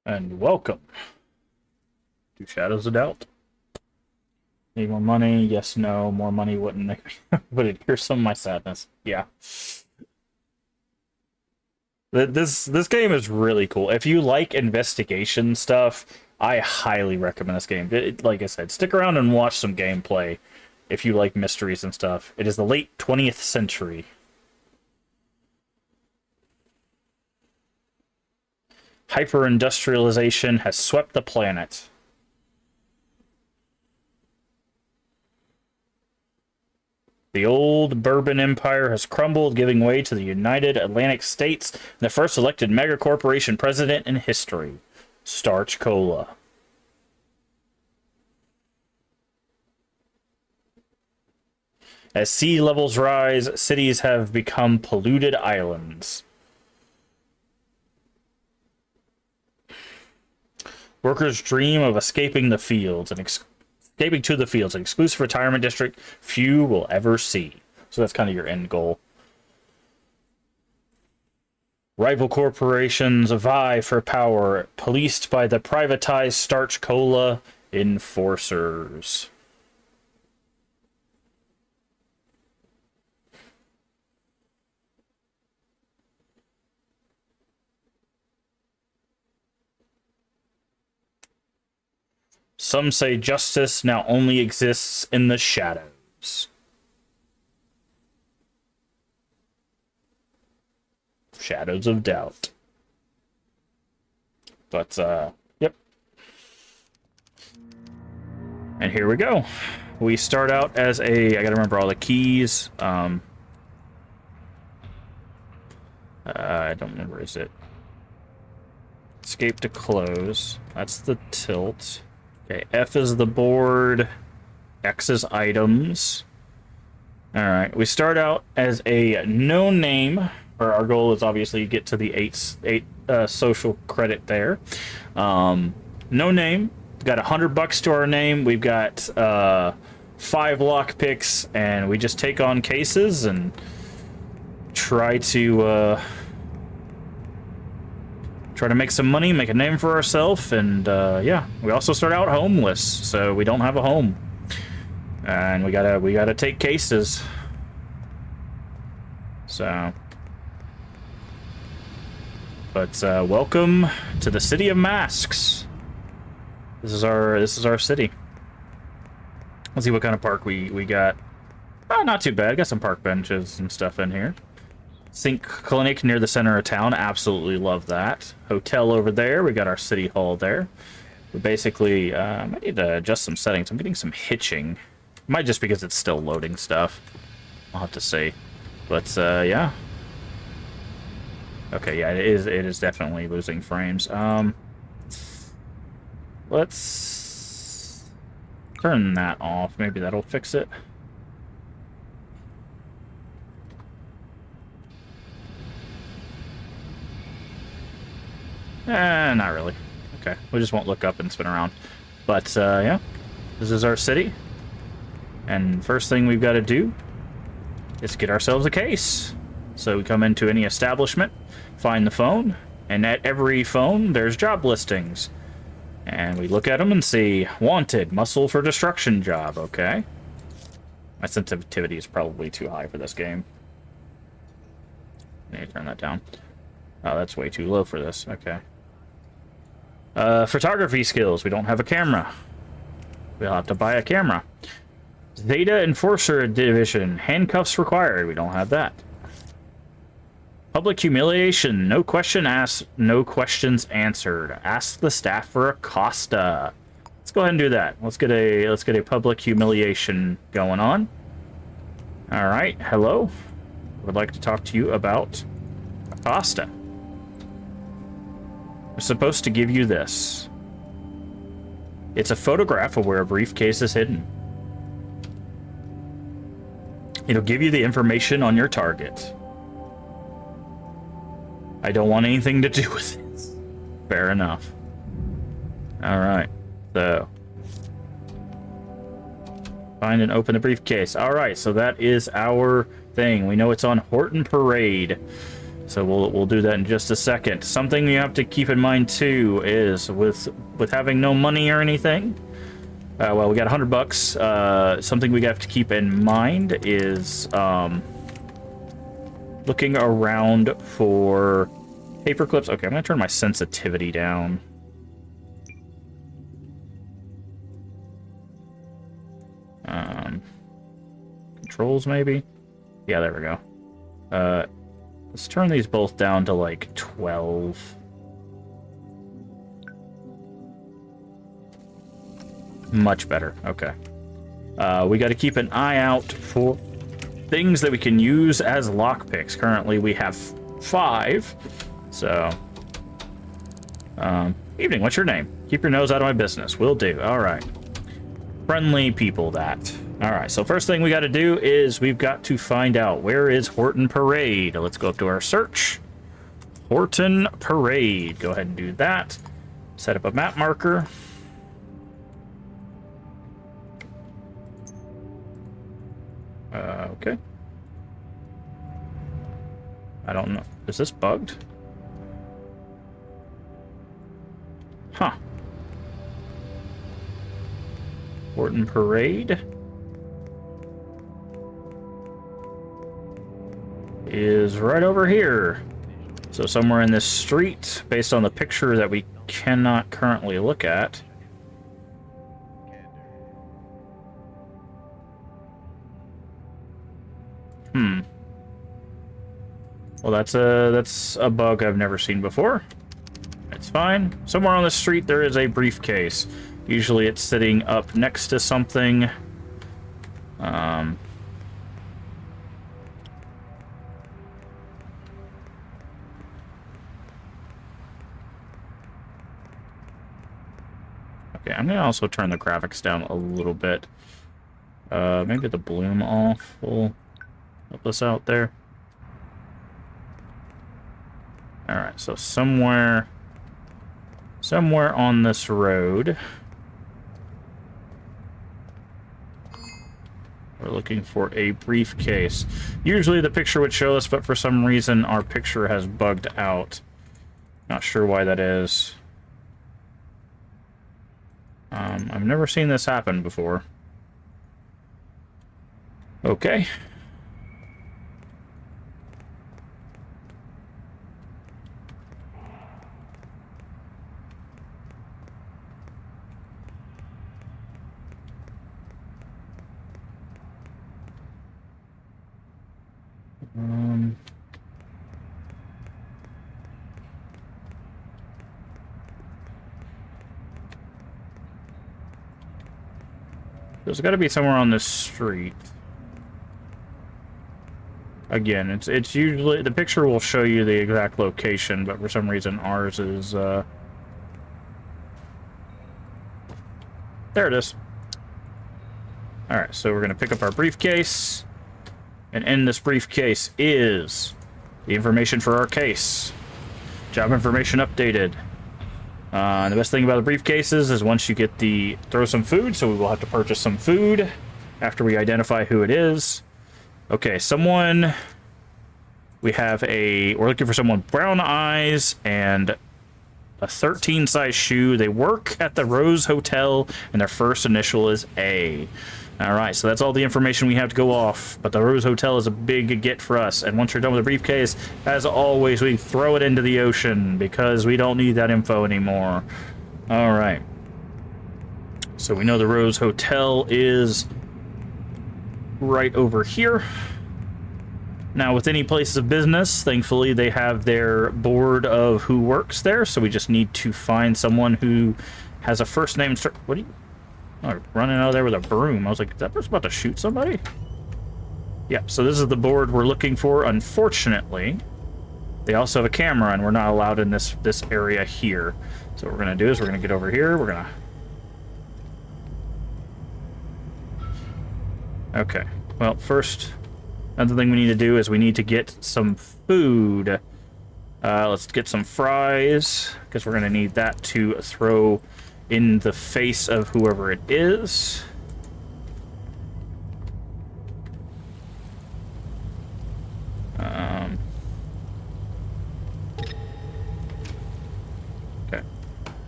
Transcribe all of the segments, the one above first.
And welcome to Shadows of Doubt. Need more money? Yes, no. More money wouldn't make me. But here's some of my sadness. Yeah. This game is really cool. If you like investigation stuff, I highly recommend this game. Like I said, stick around and watch some gameplay if you like mysteries and stuff. It is the late 20th century. Hyper-industrialization has swept the planet. The old Bourbon Empire has crumbled, giving way to the United Atlantic States and the first elected megacorporation president in history, Starch Cola. As sea levels rise, cities have become polluted islands. Workers dream of escaping the fields and escaping to the fields, an exclusive retirement district few will ever see. So that's kind of your end goal. Rival corporations vie for power, policed by the privatized Starch Cola enforcers. Some say justice now only exists in the shadows. Shadows of Doubt. But, yep. And here we go. We start out as a... I gotta remember all the keys. I don't remember, is it? Escape to close. That's the tilt. Okay, F is the board. X is items. Alright, we start out as a no name. Our goal is obviously get to the eight social credit there. No name. We've got $100 to our name. We've got 5 lock picks, and we just take on cases and try to make some money, make a name for ourselves, and yeah, we also start out homeless, so we don't have a home, and we gotta take cases. So, but welcome to the city of masks. This is our city. Let's see what kind of park we got. Oh, not too bad. Got some park benches and stuff in here. Sync clinic near the center of town. Absolutely love that. Hotel over there. We got our city hall there. We basically, I need to adjust some settings. I'm getting some hitching. Might just because it's still loading stuff. I'll have to see. But, yeah. Okay, yeah, it is definitely losing frames. Let's turn that off. Maybe that'll fix it. Not really. Okay, we just won't look up and spin around. But, yeah, this is our city. And first thing we've got to do is get ourselves a case. So we come into any establishment, find the phone, and at every phone, there's job listings. And we look at them and see, wanted, muscle for destruction job, okay. My sensitivity is probably too high for this game. I need to turn that down. Oh, that's way too low for this, okay. Photography skills. We don't have a camera. We'll have to buy a camera. Zeta Enforcer Division. Handcuffs required. We don't have that. Public humiliation. No question asked, no questions answered. Ask the staff for a Costa. Let's go ahead and do that. Let's get a public humiliation going on. All right. Hello. I would like to talk to you about Costa. I'm supposed to give you this. It's a photograph of where a briefcase is hidden. It'll give you the information on your target. I don't want anything to do with it. Fair enough. Alright. So. Find and open the briefcase. Alright, so that is our thing. We know it's on Horton Parade. So we'll do that in just a second. Something you have to keep in mind too is with having no money or anything. Well, we got $100. Something we have to keep in mind is looking around for paper clips. Okay, I'm gonna turn my sensitivity down. Controls maybe? Yeah, there we go. Let's turn these both down to like 12. Much better. Okay. We got to keep an eye out for things that we can use as lockpicks. Currently, we have 5. So, evening. What's your name? Keep your nose out of my business. Will do. All right. Friendly people, that. All right. So first thing we got to do is we've got to find out where is Horton Parade. Let's go up to our search. Horton Parade. Go ahead and do that. Set up a map marker. Okay. I don't know. Is this bugged? Huh. Horton Parade is right over here. So somewhere in this street, based on the picture that we cannot currently look at. Well, that's a bug I've never seen before. It's fine. Somewhere on the street there is a briefcase. Usually it's sitting up next to something. Okay, I'm gonna also turn the graphics down a little bit. Maybe the bloom off will help us out there. Alright, so somewhere on this road, we're looking for a briefcase. Usually the picture would show us, but for some reason our picture has bugged out. Not sure why that is. I've never seen this happen before. Okay. There's got to be somewhere on this street. Again, it's usually the picture will show you the exact location, but for some reason ours is there it is. All right, so we're gonna pick up our briefcase, and in this briefcase is the information for our case. Job information updated. The best thing about the briefcases is once you get throw some food, so we will have to purchase some food after we identify who it is. Okay, we're looking for someone brown eyes and a 13 size shoe. They work at the Rose Hotel and their first initial is A. All right, so that's all the information we have to go off, but the Rose Hotel is a big get for us. And once you're done with the briefcase, as always, we throw it into the ocean because we don't need that info anymore. All right. So we know the Rose Hotel is right over here. Now, with any place of business, thankfully, they have their board of who works there, so we just need to find someone who has a first name. What are you... Oh, running out of there with a broom. I was like, is that person about to shoot somebody? Yeah, so this is the board we're looking for. Unfortunately, they also have a camera, and we're not allowed in this area here. So what we're going to do is we're going to get over here. We're going to... Okay. Well, first, another thing we need to do is we need to get some food. Let's get some fries, because we're going to need that to throw in the face of whoever it is.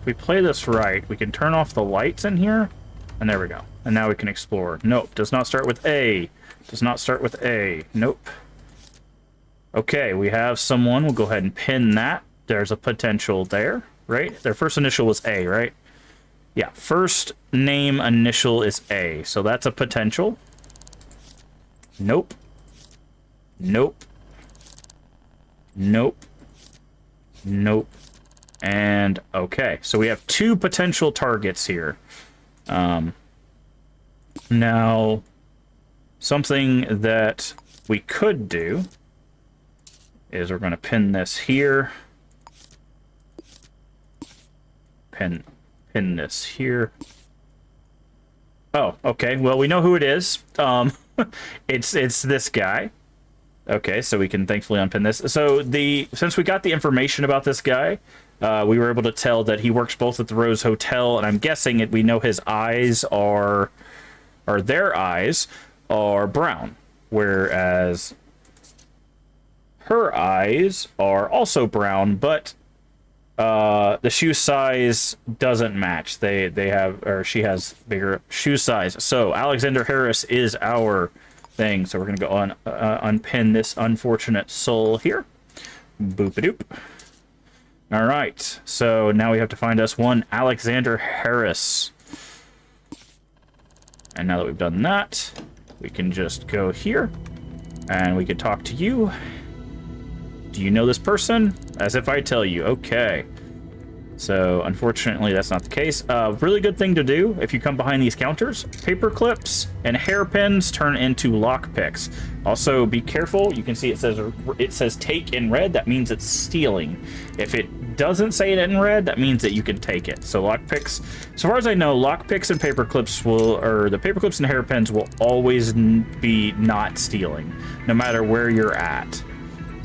if we play this right, we can turn off the lights in here, and there we go. And now we can explore. Nope, does not start with A. Does not start with A. Nope. Okay, we have someone. We'll go ahead and pin that. There's a potential there, right? Their first initial was A, right? Yeah, first name initial is A, so that's a potential. Nope. Nope. Nope. Nope. And okay, so we have 2 potential targets here. Now, something that we could do is we're going to pin this here. Pin this here. Oh, okay. Well, we know who it is. It's this guy. Okay, so we can thankfully unpin this. So since we got the information about this guy, we were able to tell that he works both at the Rose Hotel, and I'm guessing we know his eyes are, or their eyes are brown, whereas her eyes are also brown, but the shoe size doesn't match. They have, or she has bigger shoe size. So Alexander Harris is our thing. So we're gonna go on unpin this unfortunate soul here. Boop-a-doop. All right. So now we have to find us one Alexander Harris. And now that we've done that, we can just go here and we can talk to you. Do you know this person? As if I tell you. Okay. So, unfortunately, that's not the case. Really good thing to do if you come behind these counters. Paper clips and hairpins turn into lock picks. Also, be careful. You can see it says take in red. That means it's stealing. If it doesn't say it in red, that means that you can take it. So, lock picks. So far as I know, lock picks and paper clips the paper clips and hairpins will always be not stealing, no matter where you're at.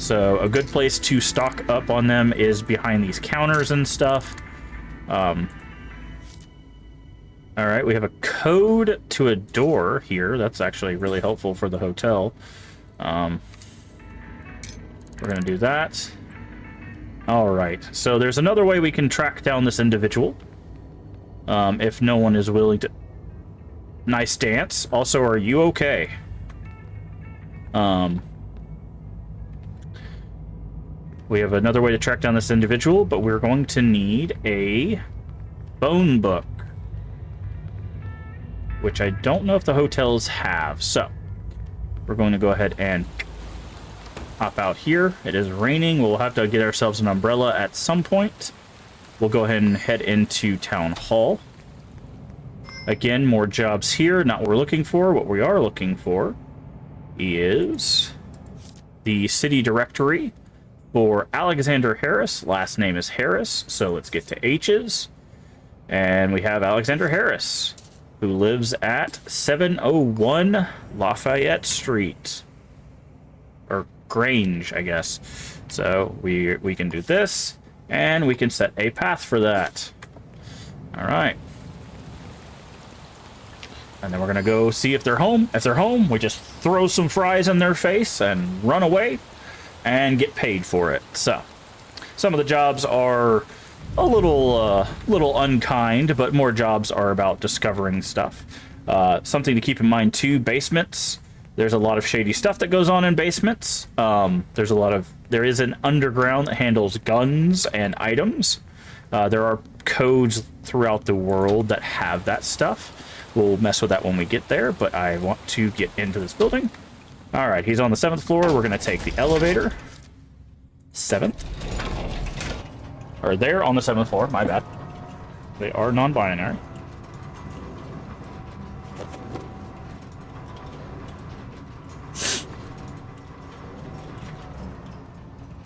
So a good place to stock up on them is behind these counters and stuff. All right, we have a code to a door here. That's actually really helpful for the hotel. We're gonna do that. All right, so there's another way we can track down this individual. If no one is willing to... Nice dance. Also, are you okay? We have another way to track down this individual, but we're going to need a phone book, which I don't know if the hotels have. So we're going to go ahead and hop out here. It is raining. We'll have to get ourselves an umbrella at some point. We'll go ahead and head into Town Hall. Again, more jobs here. Not what we're looking for. What we are looking for is the city directory for Alexander Harris. Last name is Harris, so let's get to H's. And we have Alexander Harris, who lives at 701 Lafayette Street. Or Grange, I guess. So we can do this, and we can set a path for that. All right. And then we're going to go see if they're home. If they're home, we just throw some fries in their face and run away and get paid for it. So, some of the jobs are a little unkind, but more jobs are about discovering stuff. Something to keep in mind too: basements. There's a lot of shady stuff that goes on in basements. There is an underground that handles guns and items. There are codes throughout the world that have that stuff. We'll mess with that when we get there, but I want to get into this building. All right, he's on the 7th floor. We're going to take the elevator. 7th. Or they're on the 7th floor. My bad. They are non-binary.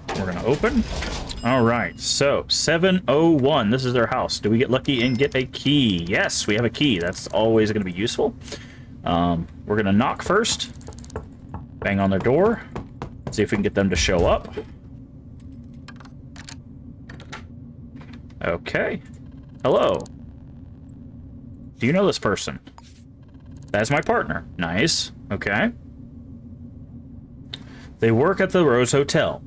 We're going to open. All right, so 701. This is their house. Do we get lucky and get a key? Yes, we have a key. That's always going to be useful. We're going to knock first. Bang on their door. See if we can get them to show up. Okay. Hello. Do you know this person? That's my partner. Nice. Okay. They work at the Rose Hotel.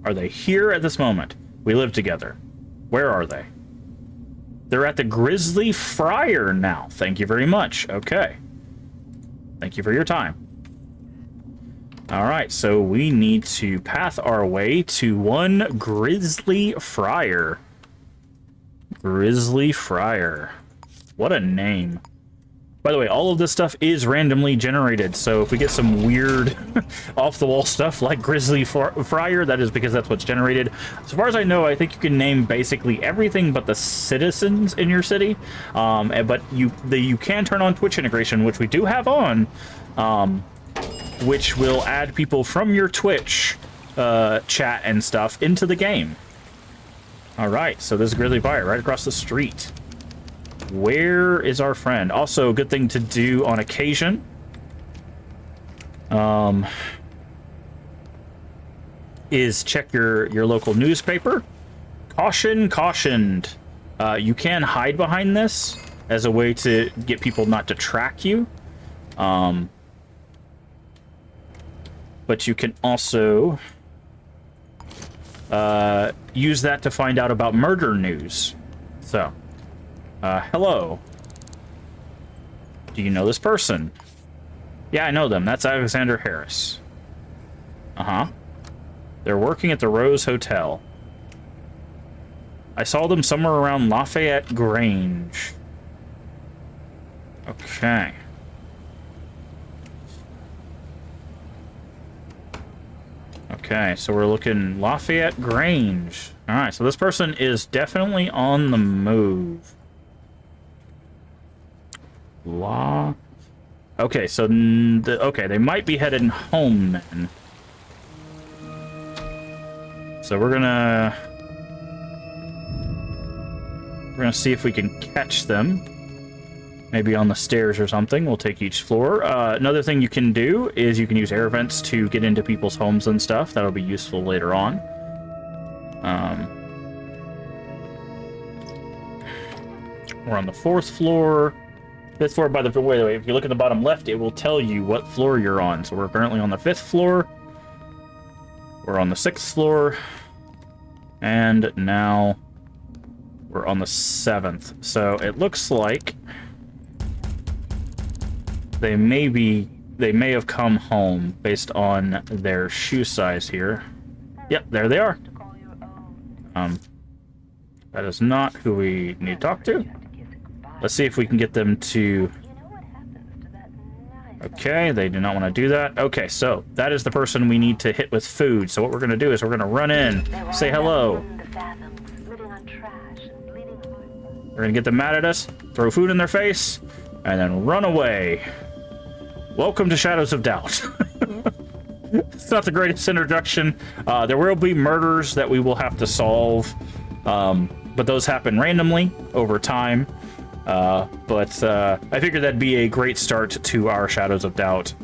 Are they here at this moment? We live together. Where are they? They're at the Grizzly Friar now. Thank you very much. Okay. Thank you for your time. All right, so we need to path our way to one Grizzly Friar. Grizzly Friar. What a name. By the way, all of this stuff is randomly generated, so if we get some weird off-the-wall stuff like Grizzly Friar, that is because that's what's generated. As far as I know, I think you can name basically everything but the citizens in your city, but you can turn on Twitch integration, which we do have on, which will add people from your Twitch chat and stuff into the game. All right, so this is Grizzly Friar right across the street. Where is our friend? Also, a good thing to do on occasion. Is check your local newspaper. Caution, cautioned. You can hide behind this as a way to get people not to track you. But you can also use that to find out about murder news. So. Hello. Do you know this person? Yeah, I know them. That's Alexander Harris. Uh-huh. They're working at the Rose Hotel. I saw them somewhere around Lafayette Grange. Okay. Okay, so we're looking Lafayette Grange. Alright, so this person is definitely on the move. Okay, so okay, they might be heading home then. So we're gonna see if we can catch them. Maybe on the stairs or something. We'll take each floor. Another thing you can do is you can use air vents to get into people's homes and stuff. That'll be useful later on. We're on the 4th floor. 5th floor, by the way, if you look at the bottom left, it will tell you what floor you're on. So we're currently on the 5th floor. We're on the 6th floor. And now we're on the 7th. So it looks like they may have come home based on their shoe size here. Yep, there they are. That is not who we need to talk to. Let's see if we can get them to... Okay, they do not want to do that. Okay, so that is the person we need to hit with food. So what we're going to do is we're going to run in, say hello. We're going to get them mad at us, throw food in their face, and then run away. Welcome to Shadows of Doubt. It's not the greatest introduction. There will be murders that we will have to solve, but those happen randomly over time. But I figured that'd be a great start to our Shadows of Doubt,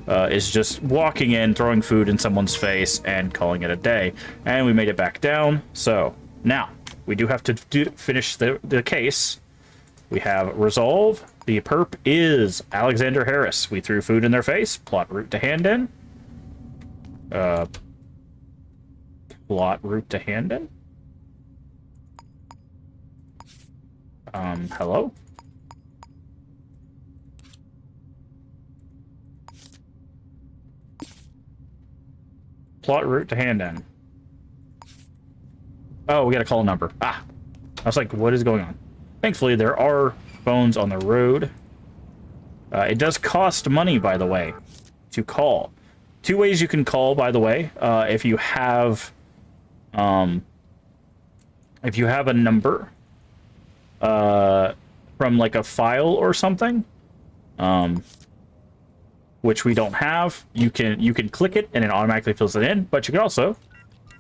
is just walking in, throwing food in someone's face, and calling it a day. And we made it back down. So now we do have to finish the case. We have resolve. The perp is Alexander Harris. We threw food in their face. Plot route to hand in. Plot route to hand in. Hello? Plot route to hand in. Oh, we gotta call a number. Ah! I was like, what is going on? Thankfully, there are phones on the road. It does cost money, by the way, to call. 2 ways you can call, by the way. If you have a number from like a file or something, which we don't have, you can click it and it automatically fills it in, but you can also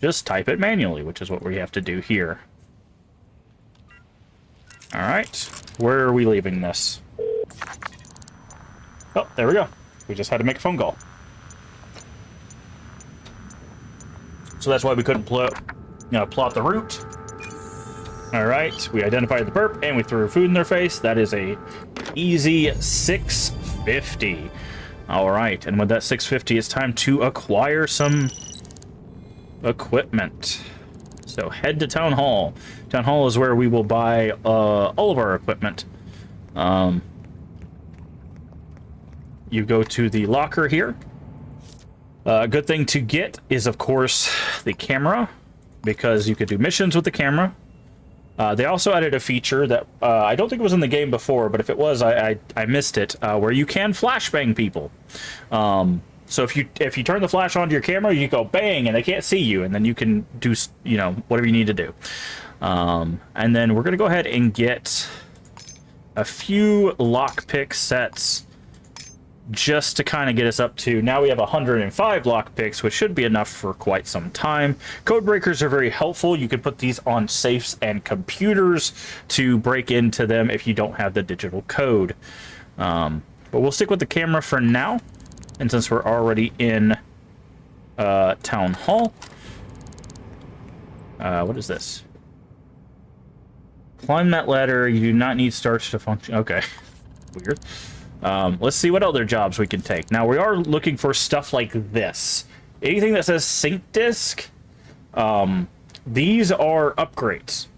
just type it manually, which is what we have to do here. All right, where are we leaving this? Oh, there we go. We just had to make a phone call. So that's why we couldn't plot the route. All right, we identified the perp and we threw food in their face. That is a easy 650. All right, and with that 650, it's time to acquire some equipment. So head to Town Hall. Town hall is where we will buy all of our equipment. You go to the locker here. A good thing to get is, of course, the camera, because you could do missions with the camera. They also added a feature that I don't think it was in the game before, but if it was, I missed it, where you can flashbang people. So if you turn the flash onto your camera, you go bang, and they can't see you, and then you can do, you know, whatever you need to do. And then we're gonna go ahead and get a few lockpick sets just to kind of get us up to, now we have 105 lockpicks, which should be enough for quite some time. Code breakers are very helpful. You can put these on safes and computers to break into them if you don't have the digital code. But we'll stick with the camera for now. And since we're already in Town Hall, what is this? Climb that ladder. You do not need starch to function. Okay, weird. Let's see what other jobs we can take. Now, we are looking for stuff like this. Anything that says sync disk, these are upgrades.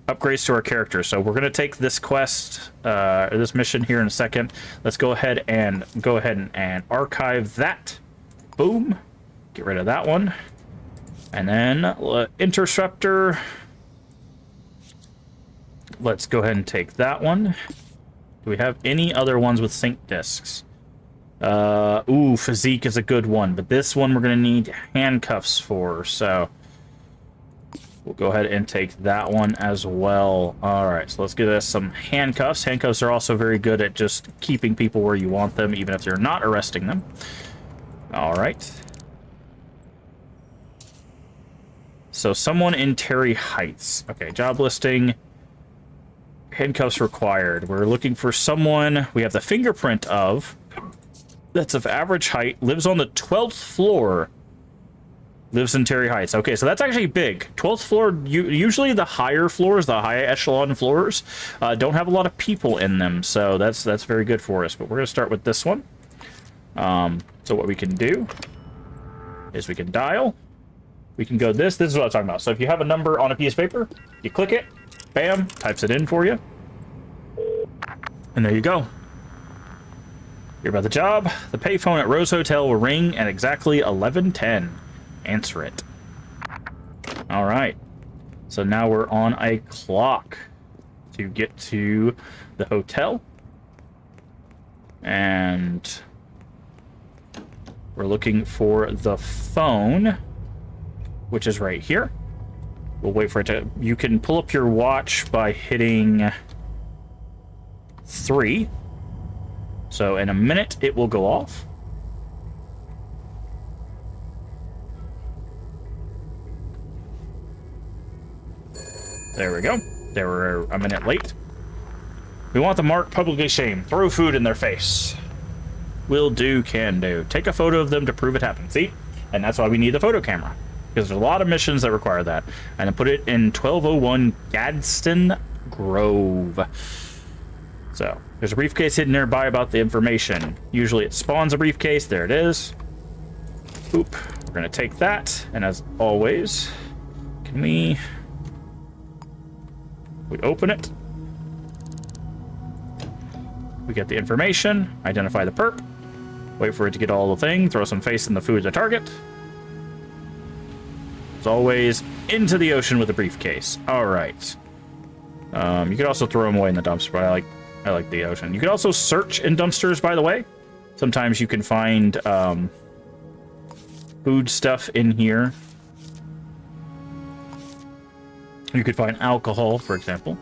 Upgrades to our character. So we're going to take this quest, or this mission here in a second. Let's go ahead and archive that. Boom. Get rid of that one. And then interceptor. Let's go ahead and take that one. Do we have any other ones with sync disks? Ooh, physique is a good one, but this one we're going to need handcuffs for, so we'll go ahead and take that one as well. Alright, so let's give us some handcuffs. Handcuffs are also very good at just keeping people where you want them, even if you're not arresting them. Alright. So, someone in Terry Heights. Okay, job listing. Handcuffs required. We're looking for someone we have the fingerprint of, that's of average height, lives on the 12th floor, lives in Terry Heights. Okay, so that's actually big. 12th floor, usually the higher floors, the high echelon floors, don't have a lot of people in them, so that's very good for us. But we're going to start with this one. So what we can do is we can dial. We can go this is what I'm talking about. So if you have a number on a piece of paper, you click it, bam, types it in for you. And there you go. You're about the job. The payphone at Rose Hotel will ring at exactly 11:10. Answer it. All right. So now we're on a clock to get to the hotel. And we're looking for the phone, which is right here. We'll wait for it to... You can pull up your watch by hitting 3. So in a minute, it will go off. There we go. They were a minute late. We want the mark publicly shamed. Throw food in their face. Will do, can do. Take a photo of them to prove it happened. See? And that's why we need the photo camera. Because there's a lot of missions that require that. And then put it in 1201 Gadsden Grove. So, there's a briefcase hidden nearby about the information. Usually it spawns a briefcase. There it is. Oop. We're going to take that. And as always, can we open it. We get the information. Identify the perp. Wait for it to get all the thing. Throw some face in the food of the target. As always, into the ocean with a briefcase. All right. You could also throw them away in the dumpster, but I like the ocean. You could also search in dumpsters, by the way. Sometimes you can find food stuff in here. You could find alcohol, for example.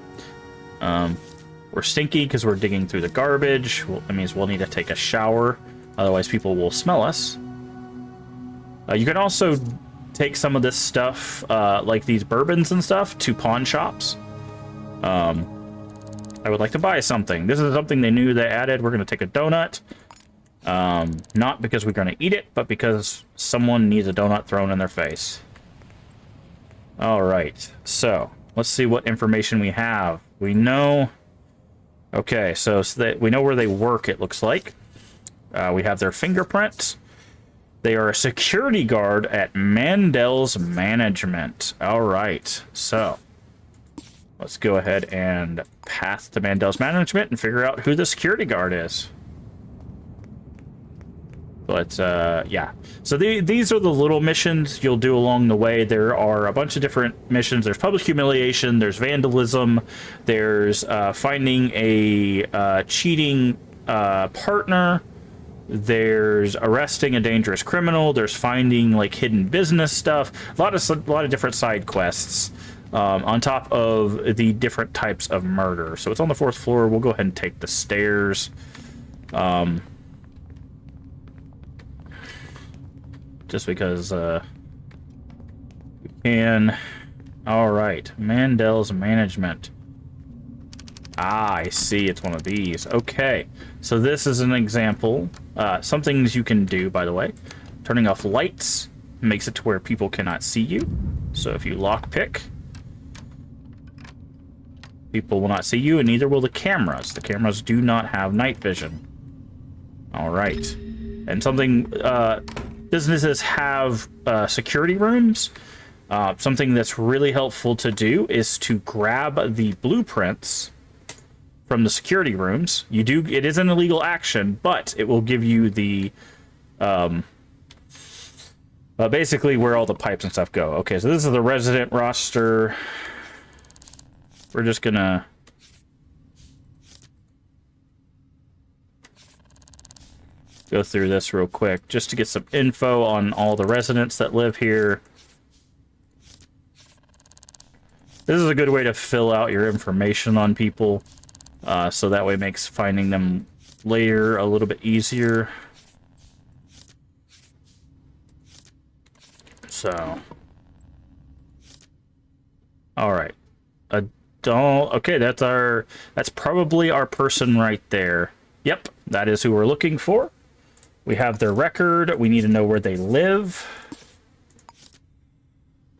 We're stinky because we're digging through the garbage. Well, that means we'll need to take a shower. Otherwise, people will smell us. You can also take some of this stuff, like these bourbons and stuff, to pawn shops. I would like to buy something. This is something they knew they added. We're going to take a donut. Not because we're going to eat it, but because someone needs a donut thrown in their face. All right. So, let's see what information we have. We know... Okay, so we know where they work, it looks like. We have their fingerprints. They are a security guard at Mandel's Management. All right, so Let's go ahead and path to Mandel's management and figure out who the security guard is. But, yeah. So these are the little missions you'll do along the way. There are a bunch of different missions. There's public humiliation, there's vandalism, there's finding a cheating partner, there's arresting a dangerous criminal, there's finding, like, hidden business stuff. A lot of different side quests on top of the different types of murder. So it's on the 4th floor. We'll go ahead and take the stairs. Just because we can. All right, Mandel's management. Ah, I see. It's one of these. Okay, so this is an example. Some things you can do, by the way. Turning off lights makes it to where people cannot see you. So if you lockpick, people will not see you, and neither will the cameras. The cameras do not have night vision. All right, and something. Businesses have security rooms. Something that's really helpful to do is to grab the blueprints from the security rooms. It is an illegal action, but it will give you the basically where all the pipes and stuff go. Okay, so this is the resident roster. We're just gonna go through this real quick just to get some info on all the residents that live here. This is a good way to fill out your information on people, so that way it makes finding them later a little bit easier. So, all right, adult. Okay, that's probably our person right there. Yep, that is who we're looking for. We have their record. We need to know where they live.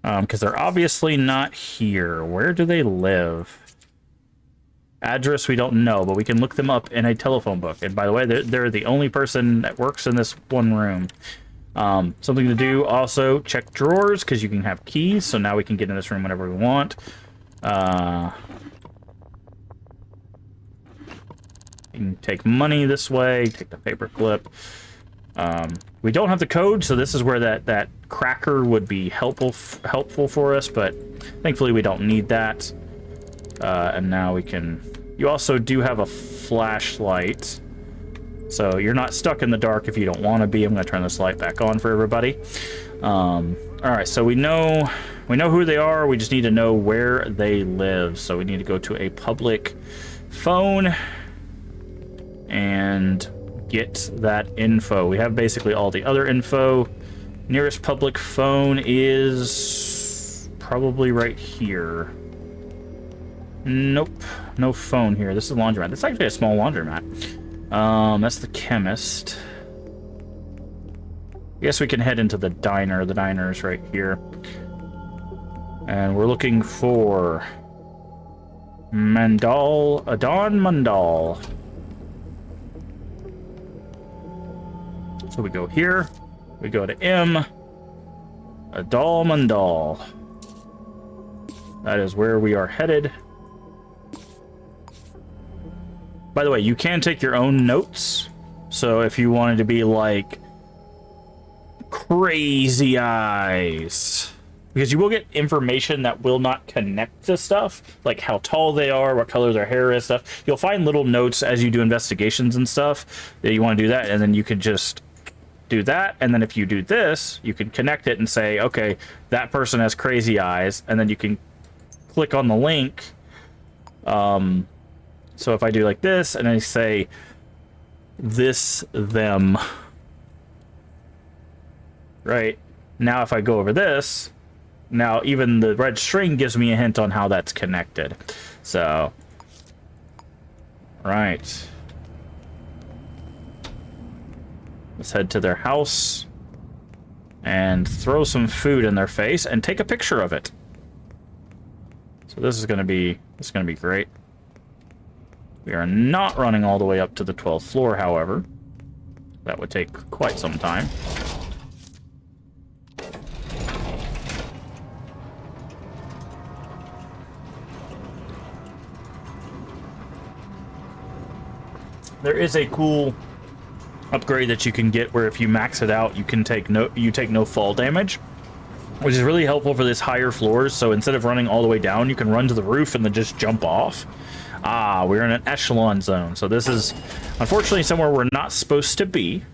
Because they're obviously not here. Where do they live? Address we don't know, but we can look them up in a telephone book. And by the way, they're the only person that works in this one room. Something to do also, check drawers, because you can have keys. So now we can get in this room whenever we want. You can take money this way, take the paper clip. We don't have the code, so this is where that cracker would be helpful for us, but thankfully we don't need that. And now we can... You also do have a flashlight, so you're not stuck in the dark if you don't want to be. I'm going to turn this light back on for everybody. Alright, so we know who they are, we just need to know where they live. So we need to go to a public phone and get that info. We have basically all the other info. Nearest public phone is probably right here. Nope, no phone here. This is a laundromat. This is actually a small laundromat. That's the chemist. I guess we can head into the diner. The diner is right here. And we're looking for Adon Mandal. So we go here, we go to M, Adal Mandal. That is where we are headed. By the way, you can take your own notes. So if you wanted to be like crazy eyes, because you will get information that will not connect to stuff, like how tall they are, what color their hair is, stuff. You'll find little notes as you do investigations and stuff that you want to do that, and then you can just do that, and then if you do this, you can connect it and say, okay, that person has crazy eyes, and then you can click on the link. So if I do like this, and I say, this, them, right? Now if I go over this, now even the red string gives me a hint on how that's connected. So, right. Let's head to their house and throw some food in their face and take a picture of it. So this is gonna be great. We are not running all the way up to the 12th floor, however. That would take quite some time. There is a cool upgrade that you can get where if you max it out, you can take no fall damage, which is really helpful for this higher floors. So instead of running all the way down, you can run to the roof and then just jump off. Ah, we're in an echelon zone, so this is unfortunately somewhere we're not supposed to be.